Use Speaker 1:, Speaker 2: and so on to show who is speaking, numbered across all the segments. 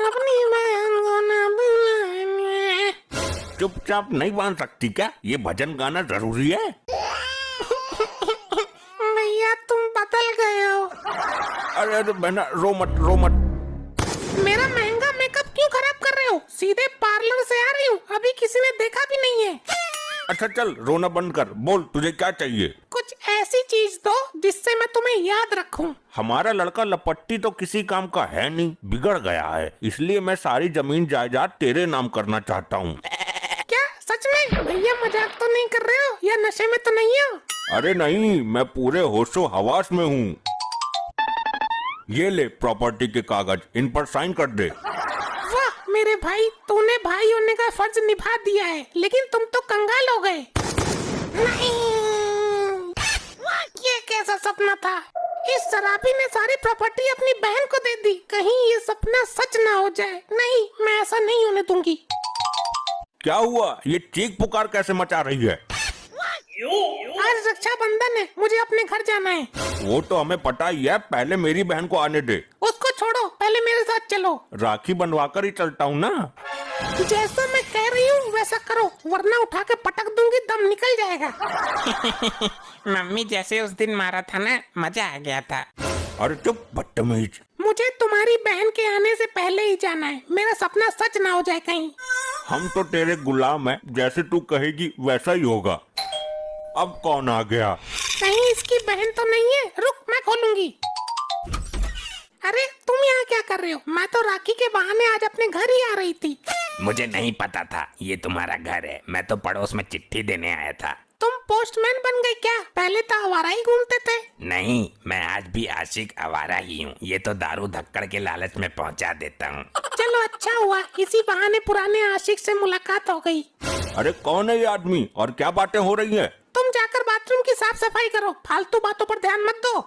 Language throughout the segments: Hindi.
Speaker 1: अपनी बहन को ना बुलाएंगे।
Speaker 2: चुपचाप नहीं बांध सकती क्या? ये भजन गाना जरूरी है?
Speaker 1: भैया तुम बदल गए हो।
Speaker 2: अरे अरे बहना रो मत रो मत।
Speaker 1: मेरा महंगा मेकअप क्यों खराब कर रहे हो? सीधे पार्लर से आ रही हूँ, अभी किसी ने देखा भी नहीं है।
Speaker 2: अच्छा चल रोना बंद कर, बोल तुझे क्या चाहिए?
Speaker 1: कुछ ऐसी चीज दो जिससे मैं तुम्हें याद रखूं।
Speaker 2: हमारा लड़का लपट्टी तो किसी काम का है नहीं, बिगड़ गया है, इसलिए मैं सारी जमीन जायदाद तेरे नाम करना चाहता हूँ।
Speaker 1: क्या सच में? भैया मजाक तो नहीं कर रहे हो या नशे में तो नहीं हो?
Speaker 2: अरे नहीं, मैं पूरे होशो हवास में हूँ। ये ले प्रॉपर्टी के कागज, इन पर साइन कर दे।
Speaker 1: वाह मेरे भाई, तूने भाई होने का फर्ज निभा दिया है, लेकिन तुम तो कंगाल हो गए। नहीं, ये कैसा सपना था? इस शराबी ने सारी प्रॉपर्टी अपनी बहन को दे दी, कहीं ये सपना सच ना हो जाए। नहीं, मैं ऐसा नहीं होने दूंगी।
Speaker 2: क्या हुआ? ये चीख पुकार कैसे मचा रही है?
Speaker 1: आज रक्षाबंधन है, मुझे अपने घर जाना है।
Speaker 2: वो तो हमें पता ही है, पहले मेरी बहन को आने दे।
Speaker 1: उसको छोड़ो, पहले मेरे साथ चलो।
Speaker 2: राखी बनवा कर ही चलता हूँ ना।
Speaker 1: जैसा मैं कह रही हूँ वैसा करो, वरना उठा के पटक दूंगी, दम निकल जाएगा।
Speaker 3: मम्मी जैसे उस दिन मारा था ना, मजा आ गया था।
Speaker 2: अरे चुप बदतमीज।
Speaker 1: मुझे तुम्हारी बहन के आने से पहले ही जाना है, मेरा सपना सच ना हो जाए कहीं।
Speaker 2: हम तो तेरे गुलाम हैं, जैसे तू कहेगी वैसा ही होगा। अब कौन आ गया?
Speaker 1: कहीं इसकी बहन तो नहीं है? रुक, मैं खोलूंगी। अरे तुम यहाँ क्या कर रहे हो? मैं तो राखी के बहाने आज अपने घर ही आ रही थी।
Speaker 3: मुझे नहीं पता था ये तुम्हारा घर है, मैं तो पड़ोस में चिट्ठी देने आया था।
Speaker 1: तुम पोस्टमैन बन गए क्या? पहले तो आवारा ही घूमते थे।
Speaker 3: नहीं, मैं आज भी आशिक आवारा ही हूँ, ये तो दारू धक्कड़ के लालच में पहुँचा देता हूँ।
Speaker 1: चलो अच्छा हुआ, इसी बहाने पुराने आशिक से मुलाकात हो गई।
Speaker 2: अरे कौन है ये आदमी और क्या बातें हो रही हैं?
Speaker 1: तुम जाकर बाथरूम की साफ सफाई करो, फालतू बातों पर ध्यान मत दो।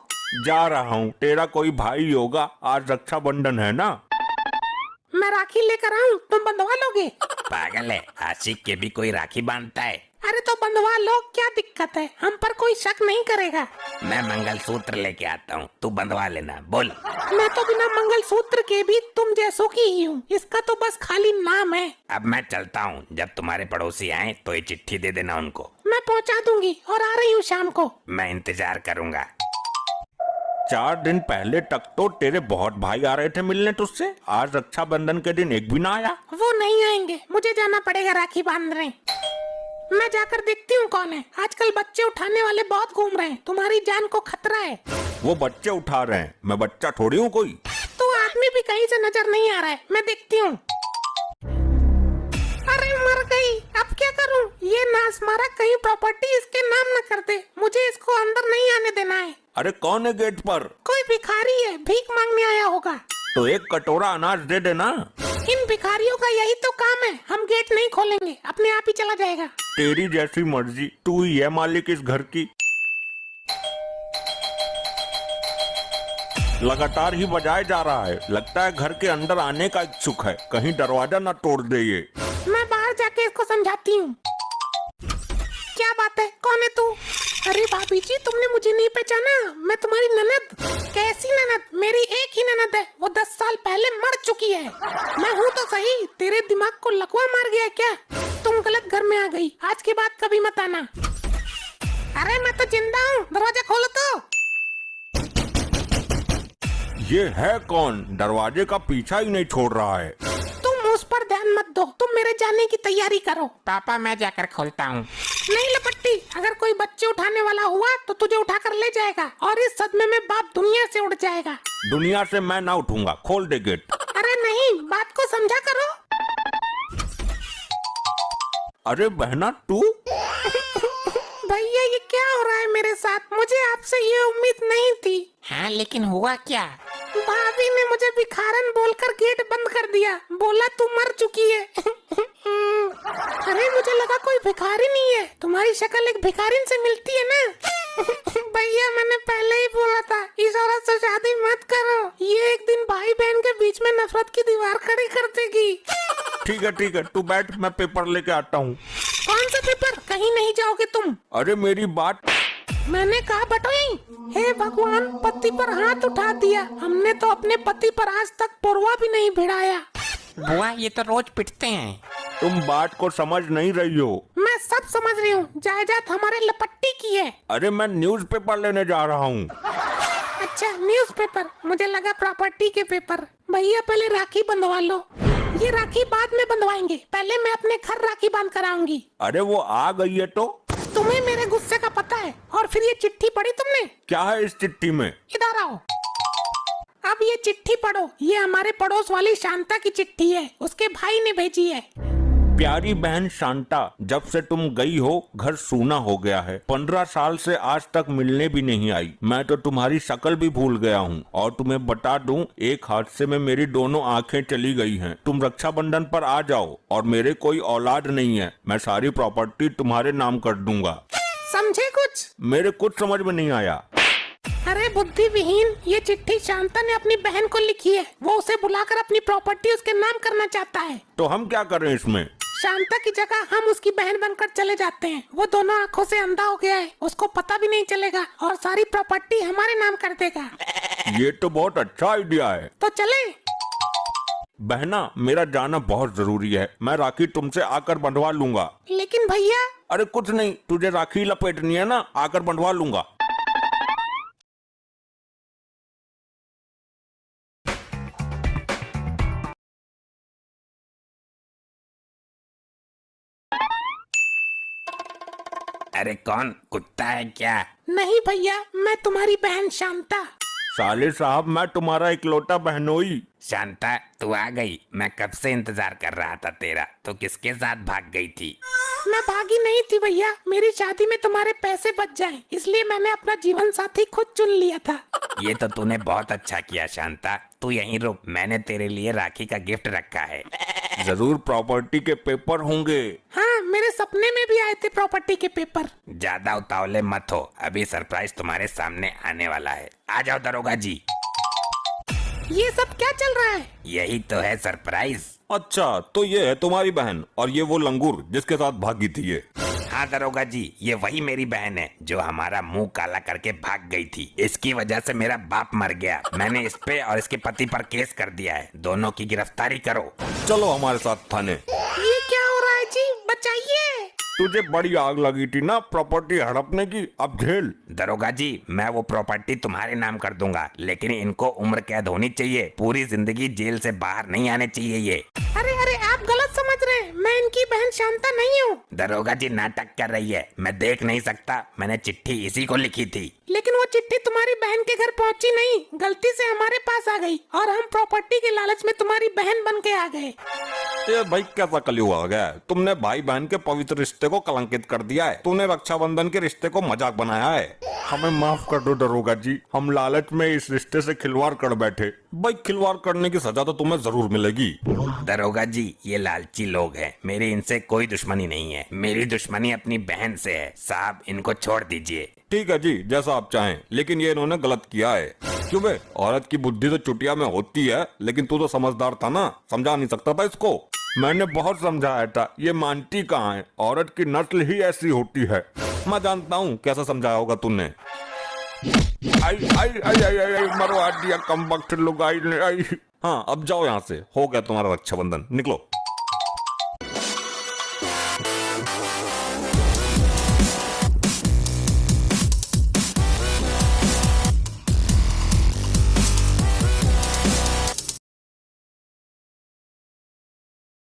Speaker 2: जा रहा हूँ, तेरा कोई भाई होगा, आज रक्षाबंधन है ना।
Speaker 1: मैं राखी लेकर आऊँ, तुम बंधवा लोगे?
Speaker 3: पागल है, आशिक के भी कोई राखी बांधता है।
Speaker 1: अरे तो बंधवा लो, क्या दिक्कत है? हम पर कोई शक नहीं करेगा।
Speaker 3: मैं मंगलसूत्र लेके आता हूँ, तू बंधवा लेना। बोल।
Speaker 1: मैं तो बिना मंगलसूत्र के भी तुम जैसों की ही हूँ, इसका तो बस खाली नाम है।
Speaker 3: अब मैं चलता हूँ, जब तुम्हारे पड़ोसी आए तो ये चिट्ठी दे देना उनको।
Speaker 1: मैं पहुँचा दूंगी और आ रही हूँ शाम को।
Speaker 3: मैं इंतजार करूँगा।
Speaker 2: 4 दिन पहले तक तो तेरे बहुत भाई आ रहे थे मिलने तुझसे, आज रक्षाबंधन के दिन एक भी ना आया।
Speaker 1: वो नहीं आएंगे, मुझे जाना पड़ेगा राखी बांधने। मैं जाकर देखती हूँ कौन है। आजकल बच्चे उठाने वाले बहुत घूम रहे हैं, तुम्हारी जान को खतरा है।
Speaker 2: वो बच्चे उठा रहे हैं, मैं बच्चा थोड़ी हूँ कोई।
Speaker 1: तो आदमी भी कहीं से नजर नहीं आ रहा है, मैं देखती हूँ। अरे मर गई, अब क्या करूँ? ये नास मारा, कहीं प्रॉपर्टी इसके नाम न कर दे। मुझे इसको अंदर नहीं आने देना है।
Speaker 2: अरे कौन है गेट पर?
Speaker 1: कोई भिखारी है, भीख मांगने आया होगा।
Speaker 2: तो एक कटोरा अनाज दे देना।
Speaker 1: इन भिखारियों का यही तो काम है, हम गेट नहीं खोलेंगे, अपने आप ही चला जाएगा।
Speaker 2: तेरी जैसी मर्जी, तू ही है मालिक इस घर की। लगातार ही बजाए जा रहा है, लगता है घर के अंदर आने का इच्छुक है, कहीं दरवाजा ना तोड़ दे ये।
Speaker 1: मैं बाहर जाके इसको समझाती हूँ। क्या बात है, कौन है तू? अरे भाभी जी, तुमने मुझे नहीं पहचाना? मैं तुम्हारी ननद। कैसी ननद? मेरी एक ही ननद है, वो 10 साल पहले मर चुकी है। मैं हूँ तो सही, तेरे दिमाग को लकवा मार गया क्या? तुम गलत घर में आ गई, आज के बाद कभी मत आना। अरे मैं तो जिंदा हूँ, दरवाजा खोलो तो।
Speaker 2: ये है कौन? दरवाजे का पीछा ही नहीं छोड़ रहा है।
Speaker 1: तुम उस पर ध्यान मत दो, तुम मेरे जाने की तैयारी करो।
Speaker 3: पापा मैं जाकर खोलता हूँ।
Speaker 1: नहीं लपट्टी, अगर कोई बच्चे उठाने वाला हुआ तो तुझे उठा कर ले जाएगा और इस सदमे में बाप दुनिया से उड़ जाएगा।
Speaker 2: दुनिया से मैं ना उठूंगा, खोल दे गेट।
Speaker 1: अरे नहीं, बात को समझा करो।
Speaker 2: अरे बहना तू?
Speaker 1: भैया ये क्या हो रहा है मेरे साथ? मुझे आपसे ये उम्मीद नहीं थी।
Speaker 3: हाँ लेकिन हुआ क्या?
Speaker 1: भाभी ने मुझे भिखारन बोलकर गेट बंद कर दिया, बोला तू मर चुकी है। अरे मुझे लगा कोई भिखारी नहीं है, तुम्हारी शक्ल एक भिखारिन से मिलती है ना। भैया मैंने पहले ही बोला था, इस औरत से शादी मत करो, ये एक दिन भाई बहन के बीच में नफरत की दीवार खड़ी कर देगी।
Speaker 2: ठीक है, तू बैठ, मैं पेपर लेके आता हूँ।
Speaker 1: कौन सा पेपर? कहीं नहीं जाओगे तुम।
Speaker 2: अरे मेरी बात।
Speaker 1: मैंने कहा बटोई। हे भगवान, पति पर हाथ उठा दिया। हमने तो अपने पति पर आज तक पुरवा भी नहीं भिड़ाया।
Speaker 3: बुआ ये तो रोज पिटते हैं।
Speaker 2: तुम बात को समझ नहीं रही हो।
Speaker 1: मैं सब समझ रही हूँ, जायदाद हमारे लपट्टी की है।
Speaker 2: अरे मैं न्यूज़पेपर लेने जा रहा हूँ।
Speaker 1: अच्छा न्यूज़पेपर, मुझे लगा प्रॉपर्टी के पेपर। भैया पहले राखी बंधवा लो। ये राखी बाद में बंधवाएंगे, पहले मैं अपने घर राखी बांध कर आऊंगी।
Speaker 2: अरे वो आ गई है तो।
Speaker 1: तुम्हें मेरे गुस्से का पता है। और फिर ये चिट्ठी पढ़ी तुमने?
Speaker 2: क्या है इस चिट्ठी में?
Speaker 1: इधर आओ। अब ये चिट्ठी पढ़ो। ये हमारे पड़ोस वाली शांता की चिट्ठी है, उसके भाई ने भेजी है।
Speaker 2: प्यारी बहन शांता, जब से तुम गई हो घर सूना हो गया है। 15 साल से आज तक मिलने भी नहीं आई। मैं तो तुम्हारी शक्ल भी भूल गया हूँ। और तुम्हें बता दूं, एक हादसे में मेरी दोनों आंखें चली गई हैं। तुम रक्षाबंधन पर आ जाओ। और मेरे कोई औलाद नहीं है, मैं सारी प्रॉपर्टी तुम्हारे नाम कर दूंगा।
Speaker 1: समझे कुछ?
Speaker 2: मेरे कुछ समझ में नहीं आया।
Speaker 1: अरे बुद्धि विहीन, ये चिट्ठी शांता ने अपनी बहन को लिखी है। वो उसे बुलाकर अपनी प्रॉपर्टी उसके नाम करना चाहता है।
Speaker 2: तो हम क्या करें इसमें?
Speaker 1: शांता की जगह हम उसकी बहन बनकर चले जाते हैं। वो दोनों आंखों से अंधा हो गया है, उसको पता भी नहीं चलेगा और सारी प्रॉपर्टी हमारे नाम कर देगा।
Speaker 2: ये तो बहुत अच्छा आइडिया है।
Speaker 1: तो चले?
Speaker 2: बहना, मेरा जाना बहुत जरूरी है। मैं राखी तुमसे आकर बंधवा लूंगा।
Speaker 1: लेकिन भैया।
Speaker 2: अरे कुछ नहीं, तुझे राखी लपेटनी है ना, आकर बंधवा लूंगा।
Speaker 3: अरे कौन कुत्ता है क्या?
Speaker 1: नहीं भैया, मैं तुम्हारी बहन शांता।
Speaker 2: साले साहब, मैं तुम्हारा इकलौता बहनोई।
Speaker 3: शांता तू आ गई। मैं कब से इंतजार कर रहा था तेरा। तो किसके साथ भाग गई थी?
Speaker 1: मैं भागी नहीं थी भैया, मेरी शादी में तुम्हारे पैसे बच जाएं, इसलिए मैंने अपना जीवन साथी खुद चुन लिया था।
Speaker 3: ये तो तूने बहुत अच्छा किया शांता। तू यहीं रुक, मैंने तेरे लिए राखी का गिफ्ट रखा है।
Speaker 2: जरूर प्रॉपर्टी के पेपर होंगे।
Speaker 1: हाँ, मेरे सपने में भी आए थे प्रॉपर्टी के पेपर।
Speaker 3: ज्यादा उतावले मत हो, अभी सरप्राइज तुम्हारे सामने आने वाला है। आ जाओ दरोगा जी।
Speaker 1: ये सब क्या चल रहा है?
Speaker 3: यही तो है सरप्राइज।
Speaker 2: अच्छा, तो ये है तुम्हारी बहन और ये वो लंगूर जिसके साथ भागी थी ये।
Speaker 3: हाँ दरोगा जी, ये वही मेरी बहन है जो हमारा मुंह काला करके भाग गई थी। इसकी वजह से मेरा बाप मर गया। मैंने इस पे और इसके पति पर केस कर दिया है। दोनों की गिरफ्तारी करो।
Speaker 2: चलो हमारे साथ थाने।
Speaker 1: ये क्या हो रहा है जी? बचाइए।
Speaker 2: तुझे बड़ी आग लगी थी ना प्रॉपर्टी हड़पने की, अब झेल।
Speaker 3: दरोगा जी, मैं वो प्रॉपर्टी तुम्हारे नाम कर दूंगा, लेकिन इनको उम्र कैद होनी चाहिए। पूरी जिंदगी जेल से बाहर नहीं आने चाहिए ये।
Speaker 1: अरे अरे, आप गलत समझ रहे हैं। मैं इनकी बहन शांता नहीं हूँ।
Speaker 3: दरोगा जी नाटक कर रही है, मैं देख नहीं सकता। मैंने चिट्ठी इसी को लिखी थी।
Speaker 1: लेकिन वो चिट्ठी तुम्हारी बहन के घर पहुँची नहीं, गलती से हमारे पास आ गई और हम प्रॉपर्टी के लालच में तुम्हारी बहन बन के आ गए।
Speaker 2: ये भाई कैसा कलयुग आ गया है? तुमने भाई बहन के पवित्र रिश्ते को कलंकित कर दिया है। तूने रक्षाबंधन के रिश्ते को मजाक बनाया है। हमें माफ कर दो दरोगा जी, हम लालच में इस रिश्ते से खिलवाड़ कर बैठे। भाई खिलवाड़ करने की सजा तो तुम्हें जरूर मिलेगी।
Speaker 3: दरोगा जी, ये लालची लोग हैं। मेरी इनसे कोई दुश्मनी नहीं है। मेरी दुश्मनी अपनी बहन से है। साहब इनको छोड़ दीजिए।
Speaker 2: ठीक है जी, जैसा आप चाहें, लेकिन ये इन्होंने गलत किया है। क्यों बे? औरत की बुद्धि तो चुटिया में होती है, लेकिन तू तो समझदार था ना, समझा नहीं सकता था इसको? मैंने बहुत समझाया था, ये मानती कहाँ है? औरत की नस्ल ही ऐसी होती है। मैं जानता हूँ कैसा समझाया होगा तूने। आई आई आई आई आई, आई मरवा दिया कमबख्त लुगाई ने। आई हाँ, अब जाओ यहाँ से, हो गया तुम्हारा रक्षाबंधन, निकलो।